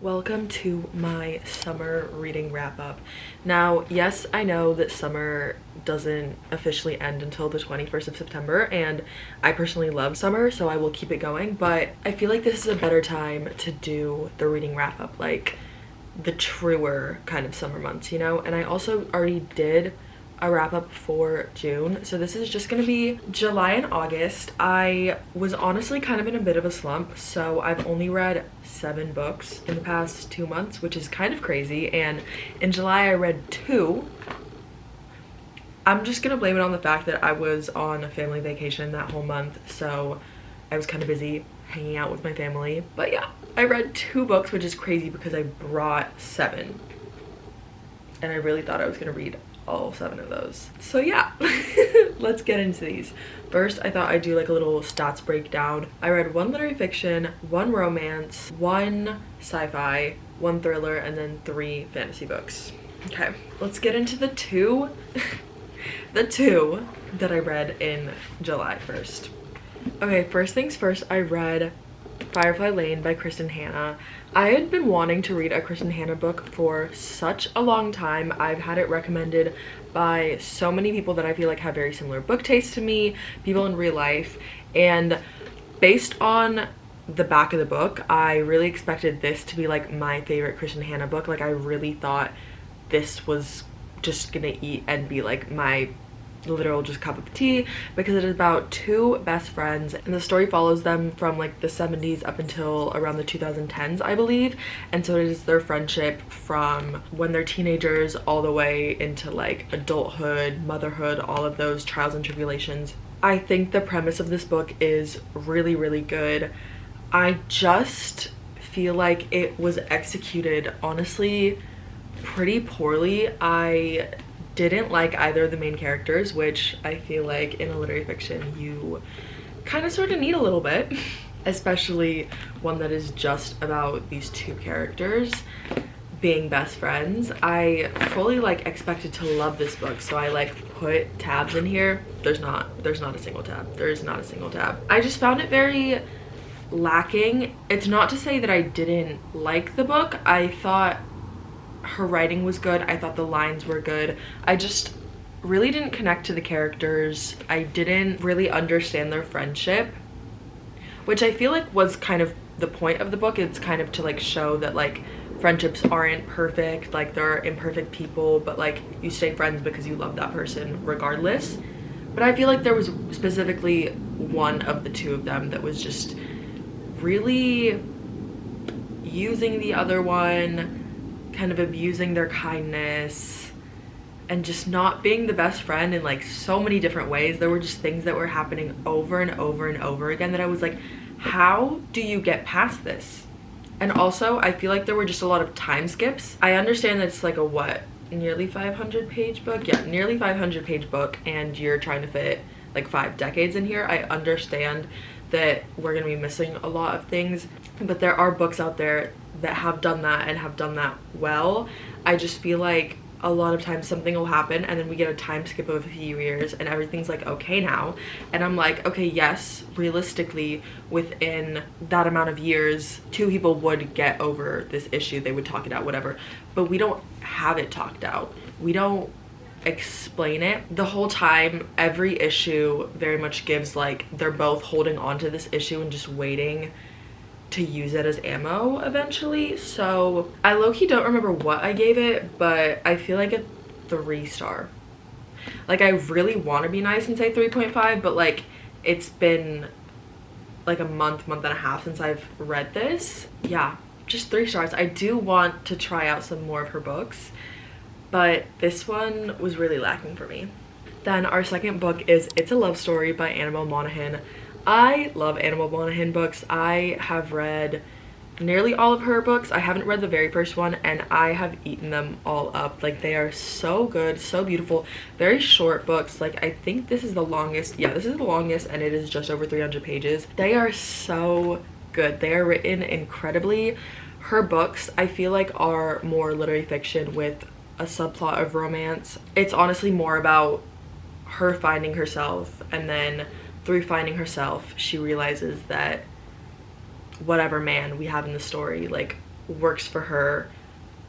Welcome to my summer reading wrap up. Now, yes, I know that summer doesn't officially end until the 21st of September, and I personally love summer, so I will keep it going, but I feel like this is a better time to do the reading wrap up, like the truer kind of summer months, you know? And I also already did a wrap up for June, so this is just gonna be July and August. I was honestly kind of in a bit of a slump, so I've only read 7 books in the past 2 months, which is kind of crazy. And in July I read 2. I'm just gonna blame it on the fact that I was on a family vacation that whole month, so I was kind of busy hanging out with my family. But yeah, I read 2 books, which is crazy because I brought 7 and I really thought I was gonna read all 7 of those. So yeah, let's get into these. First, I thought I'd do like a little stats breakdown. I read 1 literary fiction, 1 romance, 1 sci-fi, 1 thriller, and then 3 fantasy books. Okay, let's get into the 2 the 2 that I read in July first. Okay, first things first, I read Firefly Lane by Kristen Hanna. I had been wanting to read a Kristen Hanna book for such a long time. I've had it recommended by so many people that I feel like have very similar book tastes to me, people in real life, and based on the back of the book, I really expected this to be like my favorite Kristen Hanna book. Like I really thought this was just gonna eat and be like my literal just cup of tea, because it is about 2 best friends and the story follows them from like the 70s up until around the 2010s, I believe. And so it is their friendship from when they're teenagers all the way into like adulthood, motherhood, all of those trials and tribulations. I think the premise of this book is really, really good. I just feel like it was executed honestly pretty poorly. I didn't like either of the main characters, which I feel like in a literary fiction you kind of sort of need a little bit, especially one that is just about these 2 characters being best friends. I fully like expected to love this book, so I like put tabs in here. There's not a single tab. There is not a single tab. I just found it very lacking. It's not to say that I didn't like the book. I thought her writing was good. I thought the lines were good. I just really didn't connect to the characters. I didn't really understand their friendship, which I feel like was kind of the point of the book. It's kind of to like show that like friendships aren't perfect, like there are imperfect people, but like you stay friends because you love that person regardless. But I feel like there was specifically one of the 2 of them that was just really using the other one, kind of abusing their kindness, and just not being the best friend in like so many different ways. There were just things that were happening over and over and over again that I was like, how do you get past this? And also I feel like there were just a lot of time skips. I understand that it's like a what, nearly 500 page book? Yeah, nearly 500 page book, and you're trying to fit like 5 decades in here. I understand that we're gonna be missing a lot of things, but there are books out there that have done that and have done that well. I just feel like a lot of times something will happen and then we get a time skip of a few years and everything's like okay now, and I'm like, okay, yes, realistically within that amount of years 2 people would get over this issue, they would talk it out, whatever, but we don't have it talked out. We don't explain it the whole time. Every issue very much gives like they're both holding on to this issue and just waiting to use it as ammo eventually. So I low-key don't remember what I gave it, but I feel like a 3 star. Like I really want to be nice and say 3.5, but like it's been like a month and a half since I've read this. Yeah, just 3 stars. I do want to try out some more of her books, but this one was really lacking for me. Then our second book is It's a Love Story by Annabelle Monaghan. I love Annabelle Monaghan books. I have read nearly all of her books. I haven't read the very first one, and I have eaten them all up. Like they are so good, so beautiful. Very short books. Like I think this is the longest. Yeah, this is the longest, and it is just over 300 pages. They are so good. They are written incredibly. Her books I feel like are more literary fiction with a subplot of romance. It's honestly more about her finding herself, and then through finding herself she realizes that whatever man we have in the story, like works for her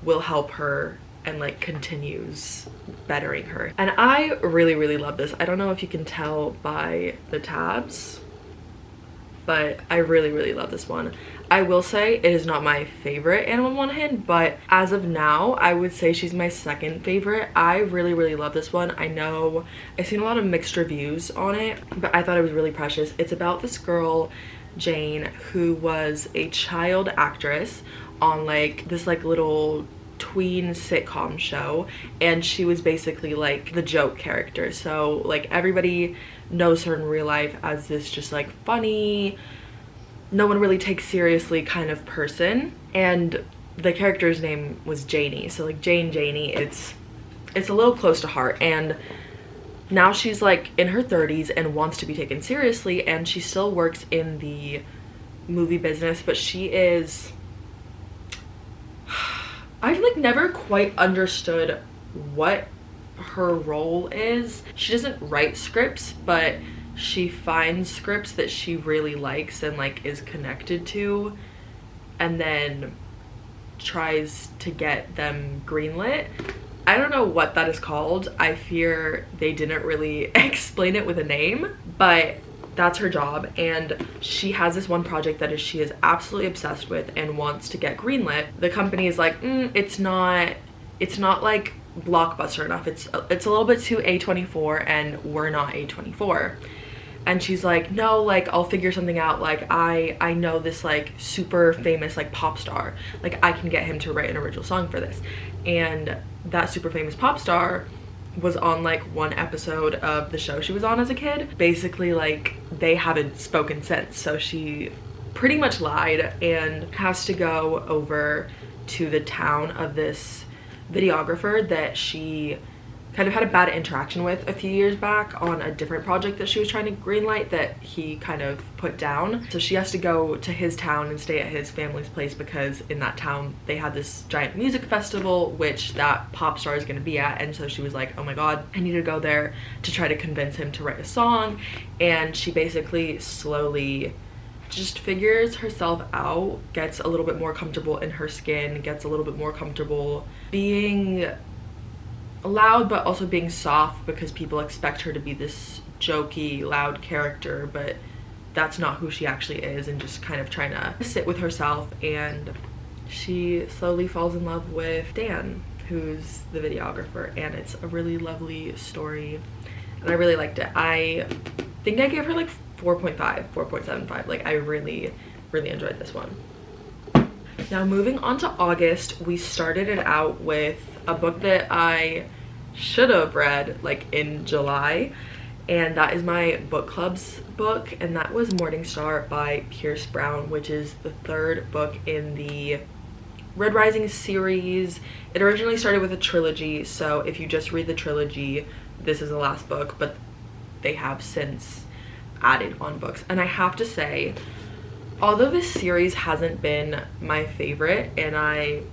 will help her and like continues bettering her. And I really love this. I don't know if you can tell by the tabs, but I really love this one. I will say it is not my favorite Anna on one hand, but as of now I would say she's my second favorite. I really love this one. I know I've seen a lot of mixed reviews on it, but I thought it was really precious. It's about this girl Jane who was a child actress on like this like little tween sitcom show, and she was basically like the joke character. So like everybody knows her in real life as this just like funny, no one really takes seriously kind of person, and the character's name was Janie. So like Janie, it's a little close to heart. And now she's like in her 30s and wants to be taken seriously, and she still works in the movie business, but she is I've like never quite understood what her role is. She doesn't write scripts, but she finds scripts that she really likes and like is connected to, and then tries to get them greenlit. I don't know what that is called. I fear they didn't really explain it with a name, but that's her job. And she has this one project that she is absolutely obsessed with and wants to get greenlit. The company is like, it's not like blockbuster enough. It's a little bit too A24, and we're not A24. And she's like, no, like I'll figure something out. Like I know this like super famous like pop star, like I can get him to write an original song for this. And that super famous pop star was on like one episode of the show she was on as a kid. Basically like they haven't spoken since, so she pretty much lied and has to go over to the town of this videographer that she kind of had a bad interaction with a few years back on a different project that she was trying to greenlight that he kind of put down. So she has to go to his town and stay at his family's place, because in that town they had this giant music festival which that pop star is going to be at. And so she was like, oh my god, I need to go there to try to convince him to write a song. And she basically slowly just figures herself out, gets a little bit more comfortable in her skin, gets a little bit more comfortable being loud but also being soft, because people expect her to be this jokey loud character, but that's not who she actually is, and just kind of trying to sit with herself. And she slowly falls in love with Dan, who's the videographer, and it's a really lovely story and I really liked it. I think I gave her like 4.5, 4.75. like I really enjoyed this one. Now moving on to August, we started it out with a book that I should have read like in July, and that is my book club's book, and that was Morning Star by Pierce Brown, which is the third book in the Red Rising series. It originally started with a trilogy, so if you just read the trilogy, this is the last book, but they have since added on books. And I have to say, although this series hasn't been my favorite and I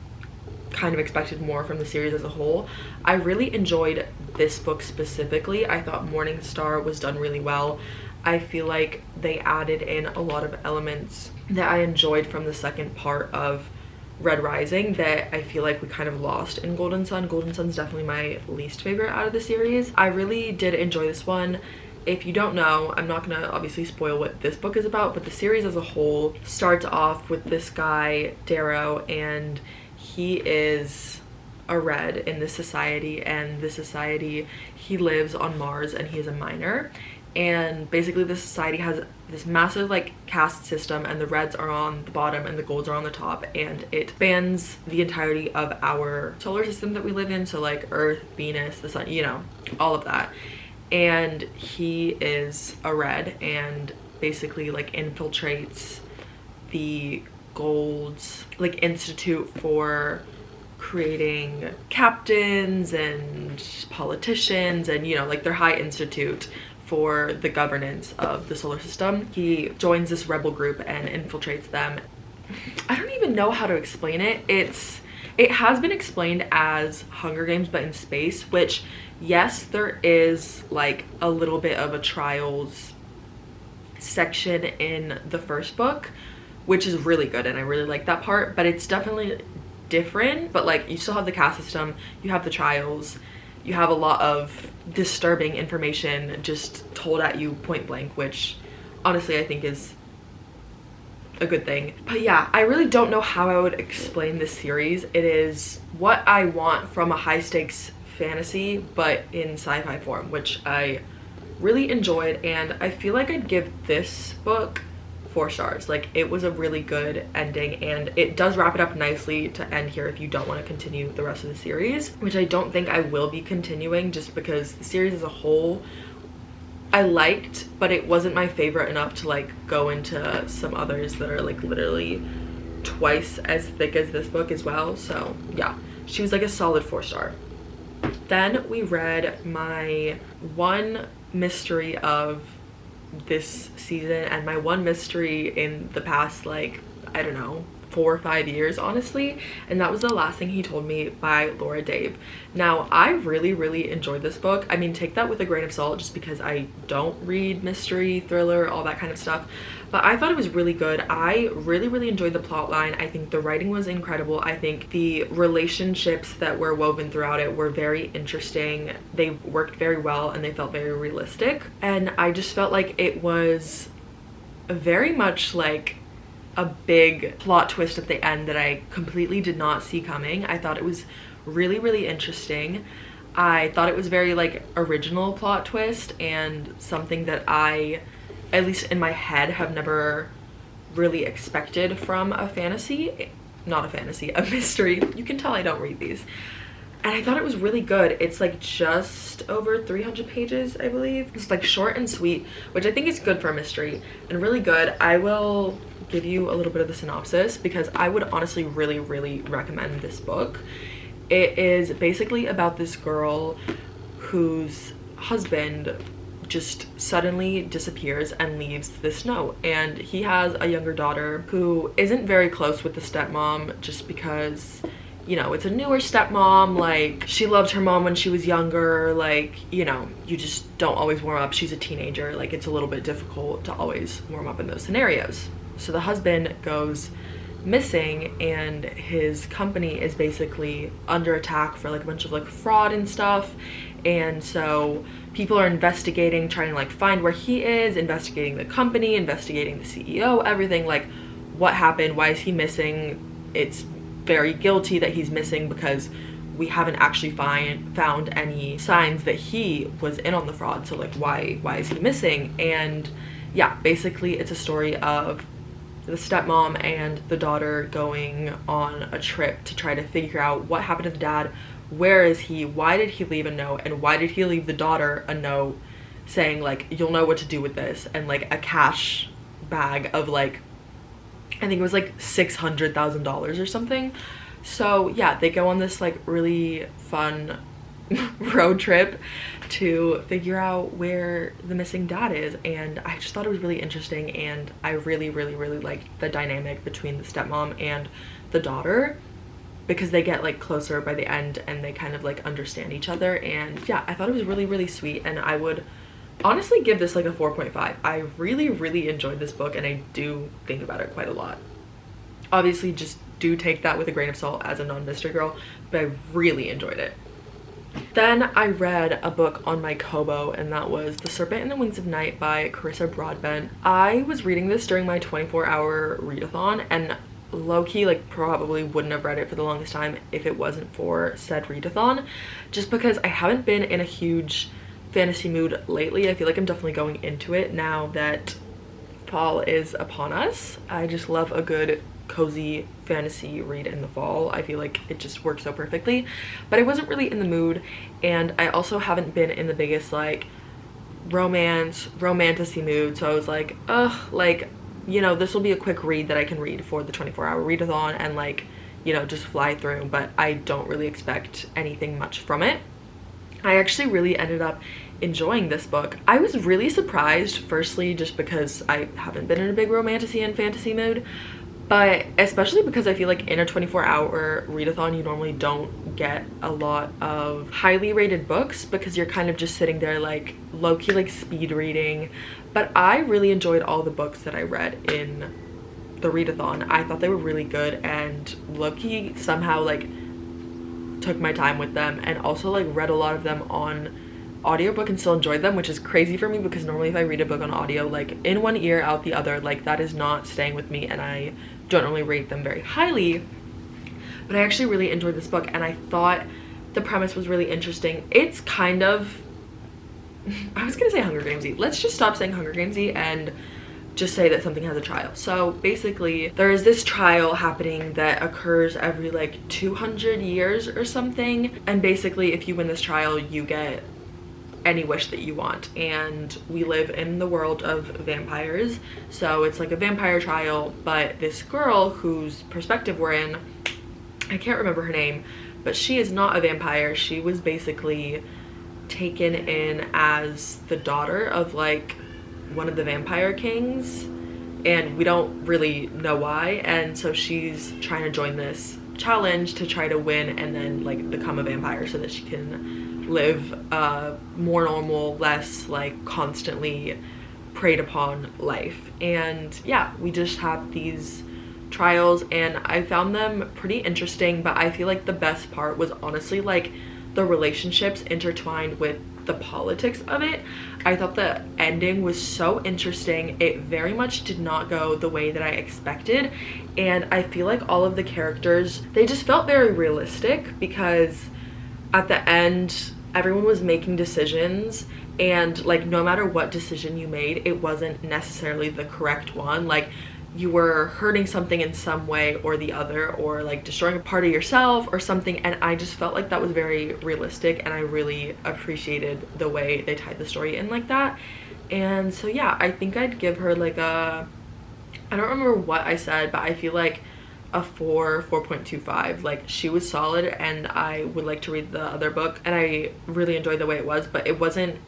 kind of expected more from the series as a whole, I really enjoyed this book specifically. I thought Morning Star was done really well. I feel like they added in a lot of elements that I enjoyed from the second part of Red Rising that I feel like we kind of lost in Golden Sun. Golden Sun's definitely my least favorite out of the series. I really did enjoy this one. If you don't know, I'm not gonna obviously spoil what this book is about, but the series as a whole starts off with this guy, Darrow, and he is a red in this society, and this society, he lives on Mars and he is a miner. And basically this society has this massive like caste system, and the reds are on the bottom and the golds are on the top, and it spans the entirety of our solar system that we live in, so like Earth, Venus, the sun, you know, all of that. And he is a red and basically like infiltrates the golds like institute for creating captains and politicians, and you know, like their high institute for the governance of the solar system. He joins this rebel group and infiltrates them. I don't even know how to explain it. It has been explained as Hunger Games but in space, which yes, there is like a little bit of a trials section in the first book, which is really good, and I really like that part. But it's definitely different, but like you still have the caste system, you have the trials, you have a lot of disturbing information just told at you point blank, which honestly I think is a good thing. But yeah, I really don't know how I would explain this series. It is what I want from a high stakes fantasy, but in sci-fi form, which I really enjoyed, and I feel like I'd give this book 4 stars. Like, it was a really good ending, and it does wrap it up nicely to end here if you don't want to continue the rest of the series, which I don't think I will be continuing, just because the series as a whole I liked, but it wasn't my favorite enough to like go into some others that are like literally twice as thick as this book as well. So yeah, she was like a solid 4 star. Then we read my one mystery of this season and my one mystery in the past, like, I don't know, 4 or 5 years, honestly, and that was The Last Thing He Told Me by Laura Dave. Now, I really enjoyed this book. I mean, take that with a grain of salt, just because I don't read mystery, thriller, all that kind of stuff, but I thought it was really good. I really enjoyed the plot line. I think the writing was incredible. I think the relationships that were woven throughout it were very interesting. They worked very well and they felt very realistic, and I just felt like it was very much like a big plot twist at the end that I completely did not see coming. I thought it was really interesting. I thought it was very like original plot twist, and something that I, at least in my head, have never really expected from a fantasy. Not a fantasy, a mystery. You can tell I don't read these. And I thought it was really good. It's like just over 300 pages, I believe. It's like short and sweet, which I think is good for a mystery, and really good. I will give you a little bit of the synopsis because I would honestly really recommend this book. It is basically about this girl whose husband just suddenly disappears and leaves this note, and he has a younger daughter who isn't very close with the stepmom, just because, you know, it's a newer stepmom. Like, she loved her mom when she was younger. Like, you know, you just don't always warm up. She's a teenager. Like, it's a little bit difficult to always warm up in those scenarios. So the husband goes missing, and his company is basically under attack for like a bunch of like fraud and stuff. And so people are investigating, trying to like find where he is, investigating the company, investigating the CEO, everything. Like, what happened? Why is he missing? It's very guilty that he's missing because we haven't actually found any signs that he was in on the fraud. So like, why is he missing? And yeah, basically it's a story of the stepmom and the daughter going on a trip to try to figure out what happened to the dad, where is he, why did he leave a note, and why did he leave the daughter a note saying like, you'll know what to do with this, and like a cash bag of like, I think it was like $600,000 or something. So yeah, they go on this like really fun road trip to figure out where the missing dad is, and I just thought it was really interesting, and I really liked the dynamic between the stepmom and the daughter, because they get like closer by the end and they kind of like understand each other. And yeah, I thought it was really sweet, and I would honestly give this like a 4.5. I really enjoyed this book, and I do think about it quite a lot. Obviously, just do take that with a grain of salt as a non-mystery girl, but I really enjoyed it. Then I read a book on my Kobo, and that was The Serpent and the Wings of Night by Carissa Broadbent. I was reading this during my 24-hour readathon, and low-key like probably wouldn't have read it for the longest time if it wasn't for said readathon, just because I haven't been in a huge fantasy mood lately. I feel like I'm definitely going into it now that fall is upon us. I just love a good cozy fantasy read in the fall. I feel like it just works so perfectly, but I wasn't really in the mood, and I also haven't been in the biggest like romantasy mood, so I was like, ugh, like, you know, this will be a quick read that I can read for the 24-hour readathon and like, you know, just fly through, but I don't really expect anything much from it. I actually really ended up enjoying this book. I was really surprised, firstly just because I haven't been in a big romantasy and fantasy mood, but especially because I feel like in a 24-hour readathon you normally don't get a lot of highly rated books, because you're kind of just sitting there like low-key like speed reading. But I really enjoyed all the books that I read in the readathon. I thought they were really good, and low-key somehow like took my time with them, and also like read a lot of them on audiobook and still enjoyed them, which is crazy for me because normally if I read a book on audio, like in one ear out the other, like that is not staying with me, and I don't normally rate them very highly. But I actually really enjoyed this book, and I thought the premise was really interesting. It's kind of, I was gonna say Hunger Gamesy. Let's just stop saying Hunger Gamesy and just say that something has a trial. So basically there is this trial happening that occurs every like 200 years or something, and basically if you win this trial you get any wish that you want. And we live in the world of vampires, so it's like a vampire trial, but this girl whose perspective we're in, I can't remember her name, but she is not a vampire. She was basically taken in as the daughter of like one of the vampire kings, and we don't really know why, and so she's trying to join this challenge to try to win and then like become a vampire so that she can live a more normal, less like constantly preyed upon life. And yeah, we just have these trials, and I found them pretty interesting, but I feel like the best part was honestly like the relationships intertwined with the politics of it. I thought the ending was so interesting. It very much did not go the way that I expected, and I feel like all of the characters, they just felt very realistic, because at the end everyone was making decisions, and like no matter what decision you made, it wasn't necessarily the correct one. Like you were hurting something in some way or the other, or like destroying a part of yourself or something, and I just felt like that was very realistic, and I really appreciated the way they tied the story in like that. And so yeah, I think I'd give her like a, I don't remember what I said, but I feel like a 4.25. Like she was solid, and I would like to read the other book, and I really enjoyed the way it was, but it wasn't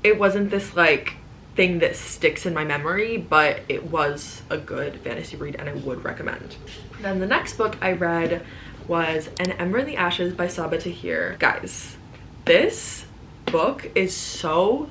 this like thing that sticks in my memory, but it was a good fantasy read and I would recommend. Then the next book I read was An Ember in the Ashes by Sabaa Tahir. Guys, this book is so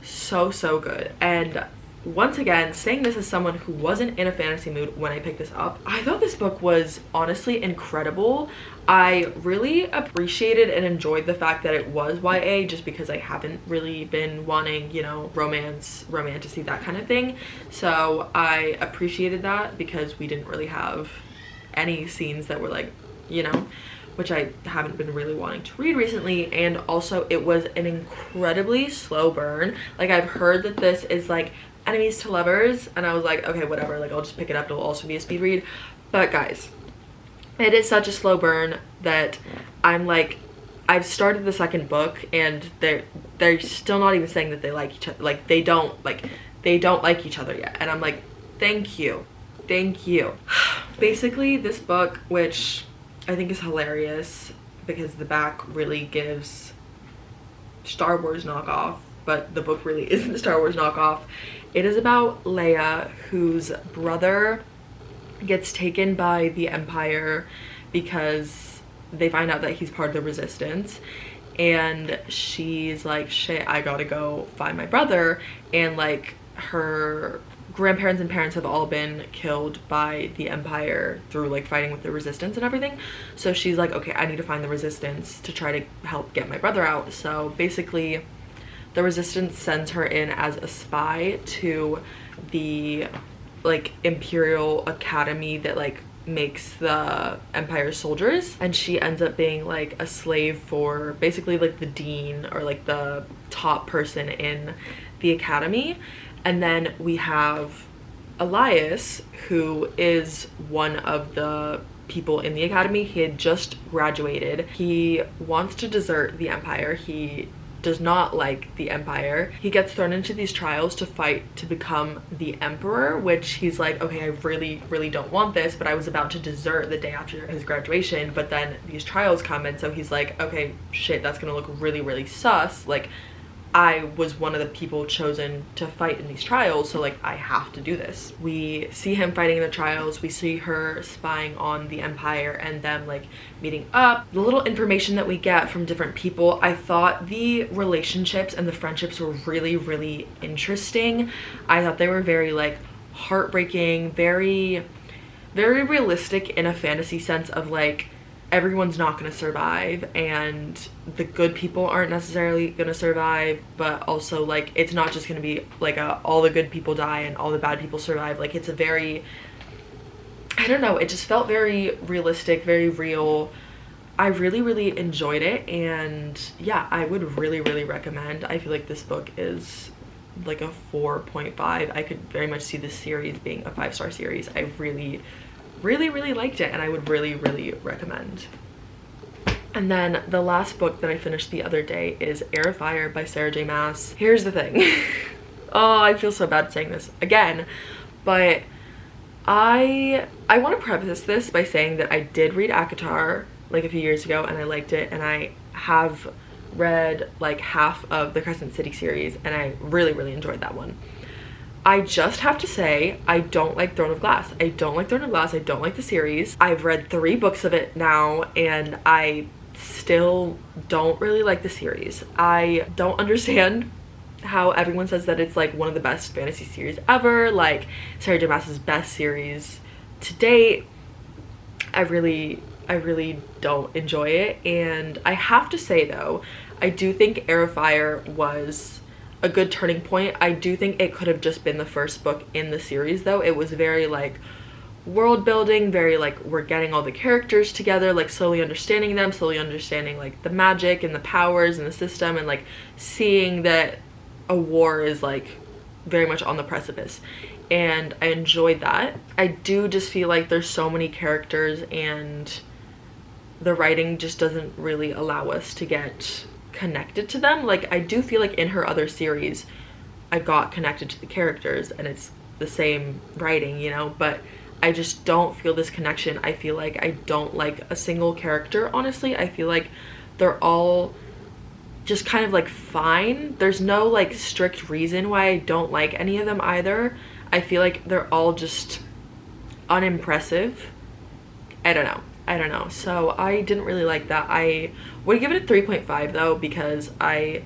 good, and once again, saying this as someone who wasn't in a fantasy mood when I picked this up, I thought this book was honestly incredible. I really appreciated and enjoyed the fact that it was YA, just because I haven't really been wanting, you know, romance, romanticy, that kind of thing. So I appreciated that, because we didn't really have any scenes that were like, you know, which I haven't been really wanting to read recently. And also it was an incredibly slow burn. Like I've heard that this is like enemies to lovers, and I was like, okay, whatever, like I'll just pick it up, it'll also be a speed read. But guys, it is such a slow burn that I'm like, I've started the second book and they're still not even saying that they like each other. Like they don't like each other yet, and I'm like, thank you. Basically this book, which I think is hilarious because the back really gives Star Wars knockoff, but the book really isn't Star Wars knockoff. It is about Leia, whose brother gets taken by the Empire because they find out that he's part of the Resistance, and she's like, shit, I gotta go find my brother. And like her grandparents and parents have all been killed by the Empire through like fighting with the Resistance and everything, so she's like, okay, I need to find the Resistance to try to help get my brother out. So basically the Resistance sends her in as a spy to the like Imperial Academy that like makes the Empire soldiers, and she ends up being like a slave for basically like the dean, or like the top person in the academy. And then we have Elias, who is one of the people in the academy. He had just graduated. He wants to desert the Empire. He does not like the Empire. He gets thrown into these trials to fight to become the Emperor, which he's like, okay, I really don't want this, but I was about to desert the day after his graduation, but then these trials come, and so he's like, okay, shit, that's gonna look really sus. Like I was one of the people chosen to fight in these trials, so like I have to do this. We see him fighting in the trials, we see her spying on the Empire and them like meeting up. The little information that we get from different people, I thought the relationships and the friendships were really interesting. I thought they were very like heartbreaking, very, very realistic in a fantasy sense of like everyone's not going to survive and the good people aren't necessarily going to survive, but also like it's not just going to be like all the good people die and all the bad people survive. Like it's a very, I don't know, it just felt very realistic, very real. I really, really enjoyed it, and yeah, I would really, really recommend. I feel like this book is like a 4.5. I could very much see this series being a 5-star series. I really, really, really liked it, and I would really, really recommend. And then the last book that I finished the other day is Air of Fire by Sarah J Maas. Here's the thing. Oh, I feel so bad saying this again, but I want to preface this by saying that I did read ACOTAR like a few years ago and I liked it, and I have read like half of the Crescent City series and I really, really enjoyed that one. I just have to say, I don't like Throne of Glass. I don't like Throne of Glass. I don't like the series. I've read 3 books of it now and I still don't really like the series. I don't understand how everyone says that it's like one of the best fantasy series ever, like Sarah J Maas's best series to date. I really don't enjoy it, and I have to say though, I do think Air of Fire was a good turning point. I do think it could have just been the first book in the series though. It was very like world building, very like we're getting all the characters together, like slowly understanding them, slowly understanding like the magic and the powers and the system, and like seeing that a war is like very much on the precipice, and I enjoyed that. I do just feel like there's so many characters and the writing just doesn't really allow us to get connected to them. Like I do feel like in her other series I got connected to the characters and it's the same writing, you know, but I just don't feel this connection. I feel like I don't like a single character, honestly. I feel like they're all just kind of like fine. There's no like strict reason why I don't like any of them either. I feel like they're all just unimpressive. I don't know. So I didn't really like that. I would give it a 3.5 though, because I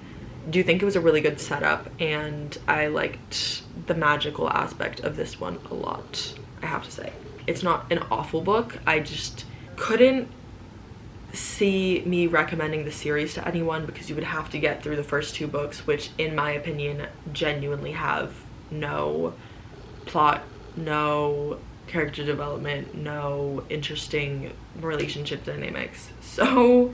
do think it was a really good setup and I liked the magical aspect of this one a lot, I have to say. It's not an awful book. I just couldn't see me recommending the series to anyone because you would have to get through the first 2 books, which in my opinion genuinely have no plot, no character development, no interesting relationship dynamics. So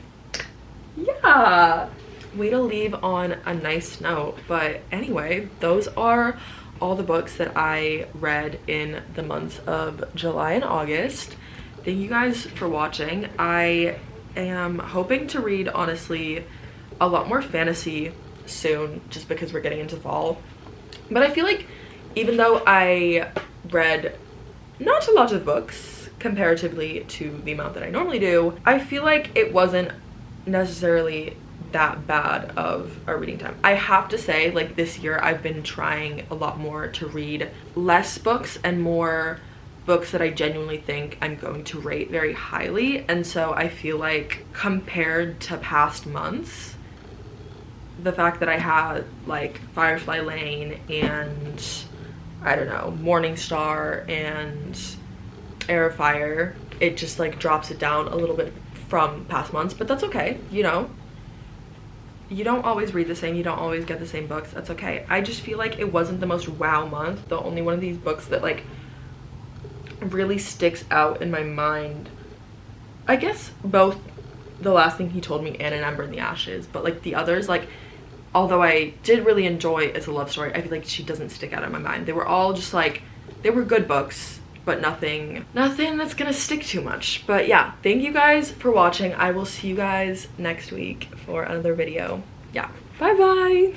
yeah, way to leave on a nice note. But anyway, those are all the books that I read in the months of July and August. Thank you guys for watching. I am hoping to read, honestly, a lot more fantasy soon just because we're getting into fall. But I feel like even though I read not a lot of books comparatively to the amount that I normally do, I feel like it wasn't necessarily that bad of a reading time. I have to say, like this year I've been trying a lot more to read less books and more books that I genuinely think I'm going to rate very highly. And so I feel like compared to past months, the fact that I had like Firefly Lane and I don't know, Morning Star and Air of Fire, it just like drops it down a little bit from past months, but that's okay, you know. You don't always read the same, you don't always get the same books, that's okay. I just feel like it wasn't the most wow month. The only one of these books that like really sticks out in my mind, I guess both The Last Thing He Told Me and An Ember in the Ashes, but like the others, like although I did really enjoy It's a Love Story, I feel like she doesn't stick out in my mind. They were all just like, they were good books, but nothing that's gonna stick too much. But yeah, thank you guys for watching. I will see you guys next week for another video. Yeah, bye bye.